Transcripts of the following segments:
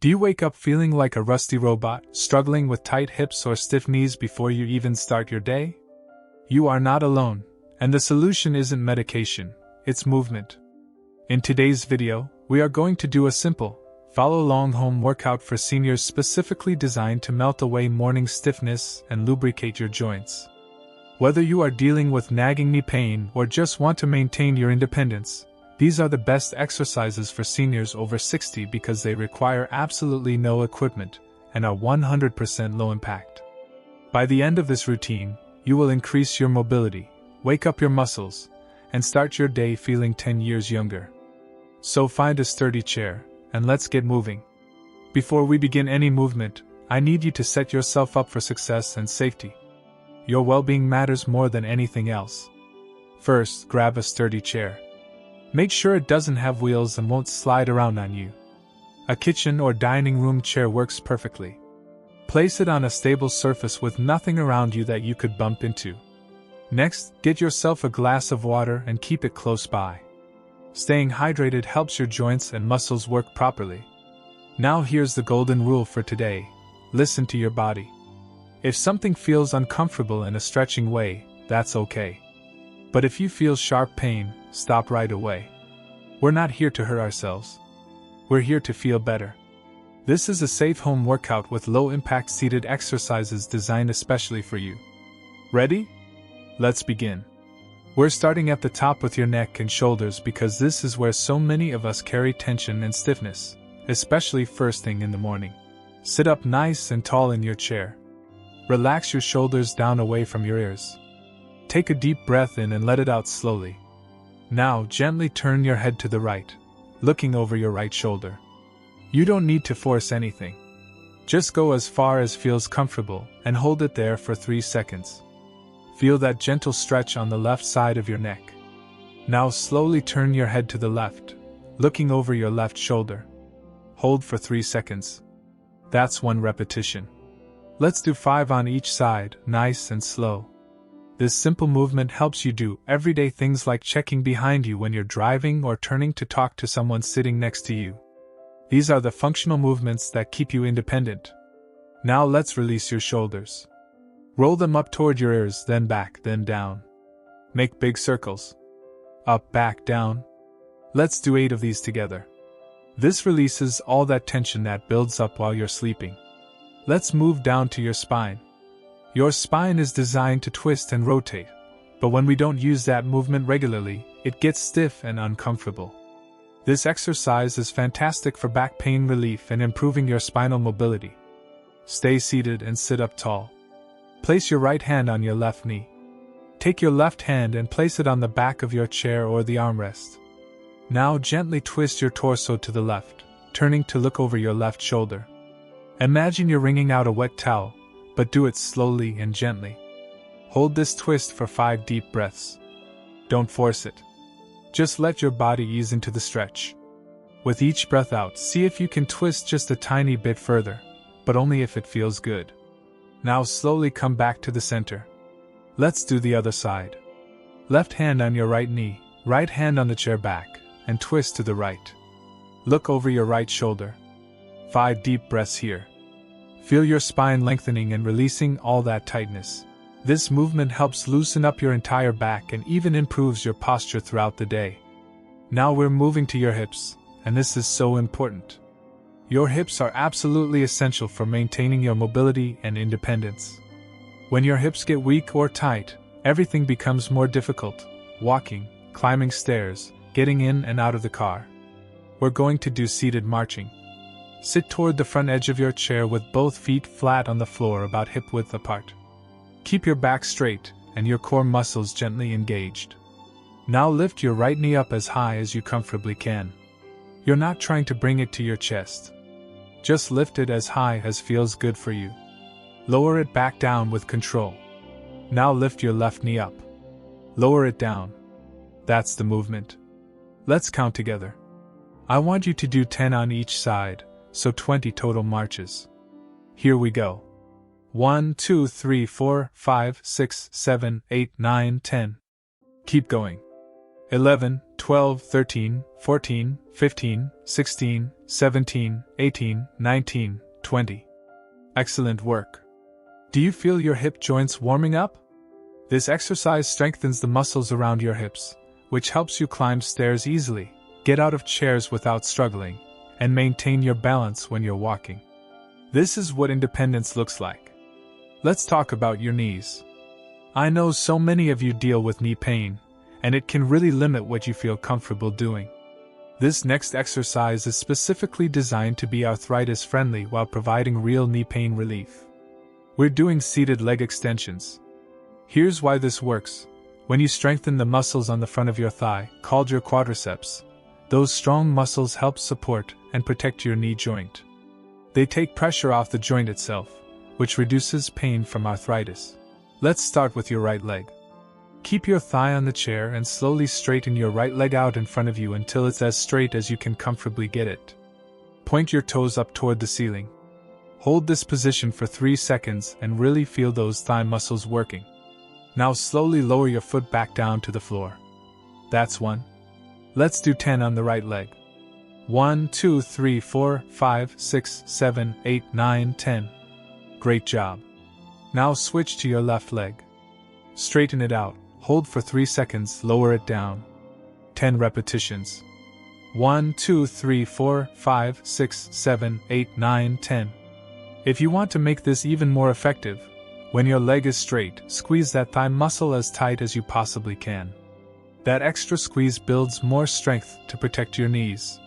Do you wake up feeling like a rusty robot, struggling with tight hips or stiff knees before you even start your day? You are not alone, and the solution isn't medication, it's movement. In today's video, we are going to do a simple, follow-along home workout for seniors specifically designed to melt away morning stiffness and lubricate your joints. Whether you are dealing with nagging knee pain or just want to maintain your independence, these are the best exercises for seniors over 60 because they require absolutely no equipment and are 100% low impact. By the end of this routine, you will increase your mobility, wake up your muscles, and start your day feeling 10 years younger. So find a sturdy chair, and let's get moving. Before we begin any movement, I need you to set yourself up for success and safety. Your well-being matters more than anything else. First, grab a sturdy chair. Make sure it doesn't have wheels and won't slide around on you. A kitchen or dining room chair works perfectly. Place it on a stable surface with nothing around you that you could bump into. Next, get yourself a glass of water and keep it close by. Staying hydrated helps your joints and muscles work properly. Now here's the golden rule for today. Listen to your body. If something feels uncomfortable in a stretching way, that's okay. But if you feel sharp pain, stop right away. We're not here to hurt ourselves. We're here to feel better. This is a safe home workout with low-impact seated exercises designed especially for you. Ready? Let's begin. We're starting at the top with your neck and shoulders because this is where so many of us carry tension and stiffness, especially first thing in the morning. Sit up nice and tall in your chair. Relax your shoulders down away from your ears. Take a deep breath in and let it out slowly. Now gently turn your head to the right, looking over your right shoulder. You don't need to force anything. Just go as far as feels comfortable and hold it there for 3 seconds. Feel that gentle stretch on the left side of your neck. Now slowly turn your head to the left, looking over your left shoulder. Hold for 3 seconds. That's 1 repetition. Let's do 5 on each side, nice and slow. This simple movement helps you do everyday things like checking behind you when you're driving or turning to talk to someone sitting next to you. These are the functional movements that keep you independent. Now let's release your shoulders. Roll them up toward your ears, then back, then down. Make big circles. Up, back, down. Let's do 8 of these together. This releases all that tension that builds up while you're sleeping. Let's move down to your spine. Your spine is designed to twist and rotate, but when we don't use that movement regularly, it gets stiff and uncomfortable. This exercise is fantastic for back pain relief and improving your spinal mobility. Stay seated and sit up tall. Place your right hand on your left knee. Take your left hand and place it on the back of your chair or the armrest. Now gently twist your torso to the left, turning to look over your left shoulder. Imagine you're wringing out a wet towel, but do it slowly and gently. Hold this twist for 5 deep breaths. Don't force it. Just let your body ease into the stretch. With each breath out, see if you can twist just a tiny bit further, but only if it feels good. Now slowly come back to the center. Let's do the other side. Left hand on your right knee, right hand on the chair back, and twist to the right. Look over your right shoulder. 5 deep breaths here. Feel your spine lengthening and releasing all that tightness. This movement helps loosen up your entire back and even improves your posture throughout the day. Now we're moving to your hips, and this is so important. Your hips are absolutely essential for maintaining your mobility and independence. When your hips get weak or tight, everything becomes more difficult: walking, climbing stairs, getting in and out of the car. We're going to do seated marching. Sit toward the front edge of your chair with both feet flat on the floor about hip width apart. Keep your back straight and your core muscles gently engaged. Now lift your right knee up as high as you comfortably can. You're not trying to bring it to your chest. Just lift it as high as feels good for you. Lower it back down with control. Now lift your left knee up. Lower it down. That's the movement. Let's count together. I want you to do 10 on each side, so 20 total marches. Here we go. 1, 2, 3, 4, 5, 6, 7, 8, 9, 10. Keep going. 11, 12, 13, 14, 15, 16, 17, 18, 19, 20. Excellent work. Do you feel your hip joints warming up? This exercise strengthens the muscles around your hips, which helps you climb stairs easily, get out of chairs without struggling, and maintain your balance when you're walking. This is what independence looks like. Let's talk about your knees. I know so many of you deal with knee pain, and it can really limit what you feel comfortable doing. This next exercise is specifically designed to be arthritis-friendly while providing real knee pain relief. We're doing seated leg extensions. Here's why this works. When you strengthen the muscles on the front of your thigh, called your quadriceps, those strong muscles help support and protect your knee joint. They take pressure off the joint itself, which reduces pain from arthritis. Let's start with your right leg. Keep your thigh on the chair and slowly straighten your right leg out in front of you until it's as straight as you can comfortably get it. Point your toes up toward the ceiling. Hold this position for 3 seconds and really feel those thigh muscles working. Now slowly lower your foot back down to the floor. That's 1. Let's do 10 on the right leg. 1, 2, 3, 4, 5, 6, 7, 8, 9, 10. Great job. Now switch to your left leg. Straighten it out, hold for 3 seconds, lower it down. 10 repetitions. 1, 2, 3, 4, 5, 6, 7, 8, 9, 10. If you want to make this even more effective, when your leg is straight, squeeze that thigh muscle as tight as you possibly can. That extra squeeze builds more strength to protect your knees.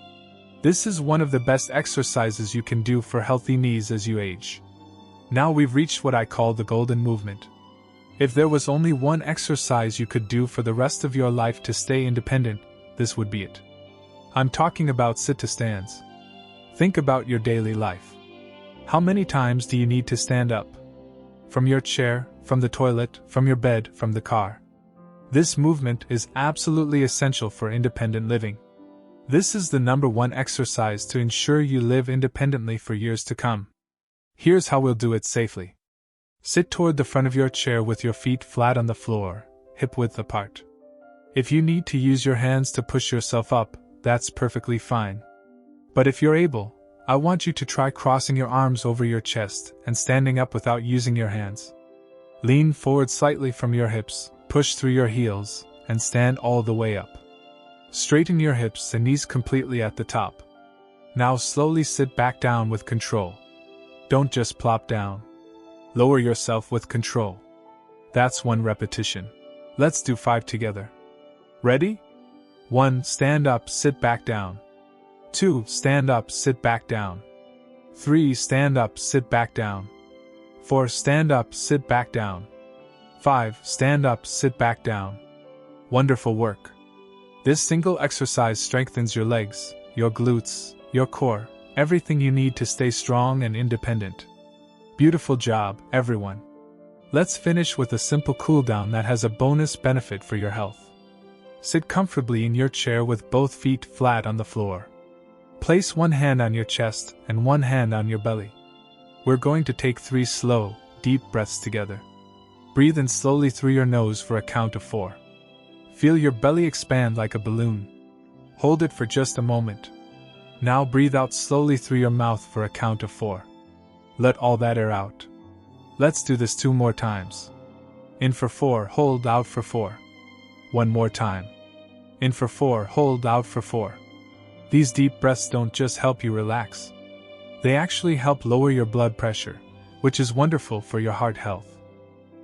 This is one of the best exercises you can do for healthy knees as you age. Now we've reached what I call the golden movement. If there was only one exercise you could do for the rest of your life to stay independent, this would be it. I'm talking about sit-to-stands. Think about your daily life. How many times do you need to stand up? From your chair, from the toilet, from your bed, from the car. This movement is absolutely essential for independent living. This is the #1 exercise to ensure you live independently for years to come. Here's how we'll do it safely. Sit toward the front of your chair with your feet flat on the floor, hip-width apart. If you need to use your hands to push yourself up, that's perfectly fine. But if you're able, I want you to try crossing your arms over your chest and standing up without using your hands. Lean forward slightly from your hips, push through your heels, and stand all the way up. Straighten your hips and knees completely at the top. Now slowly sit back down with control. Don't just plop down. Lower yourself with control. That's 1 repetition. Let's do 5 together. Ready? 1. Stand up, sit back down. 2. Stand up, sit back down. 3. Stand up, sit back down. 4. Stand up, sit back down. 5. Stand up, sit back down. Wonderful work. This single exercise strengthens your legs, your glutes, your core, everything you need to stay strong and independent. Beautiful job, everyone. Let's finish with a simple cool-down that has a bonus benefit for your health. Sit comfortably in your chair with both feet flat on the floor. Place 1 hand on your chest and 1 hand on your belly. We're going to take 3 slow, deep breaths together. Breathe in slowly through your nose for a count of 4. Feel your belly expand like a balloon. Hold it for just a moment. Now breathe out slowly through your mouth for a count of 4. Let all that air out. Let's do this 2 more times. In for 4, hold out for 4. 1 more time. In for 4, hold out for 4. These deep breaths don't just help you relax. They actually help lower your blood pressure, which is wonderful for your heart health.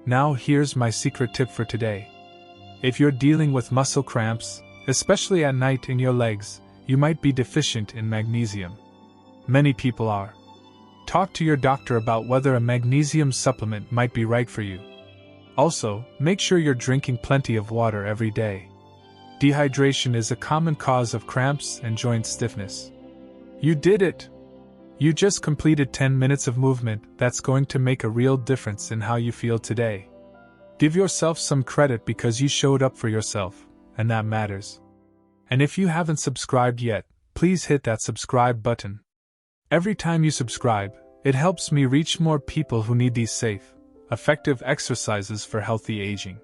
Now here's my secret tip for today. If you're dealing with muscle cramps, especially at night in your legs, you might be deficient in magnesium. Many people are. Talk to your doctor about whether a magnesium supplement might be right for you. Also, make sure you're drinking plenty of water every day. Dehydration is a common cause of cramps and joint stiffness. You did it! You just completed 10 minutes of movement that's going to make a real difference in how you feel today. Give yourself some credit because you showed up for yourself, and that matters. And if you haven't subscribed yet, please hit that subscribe button. Every time you subscribe, it helps me reach more people who need these safe, effective exercises for healthy aging.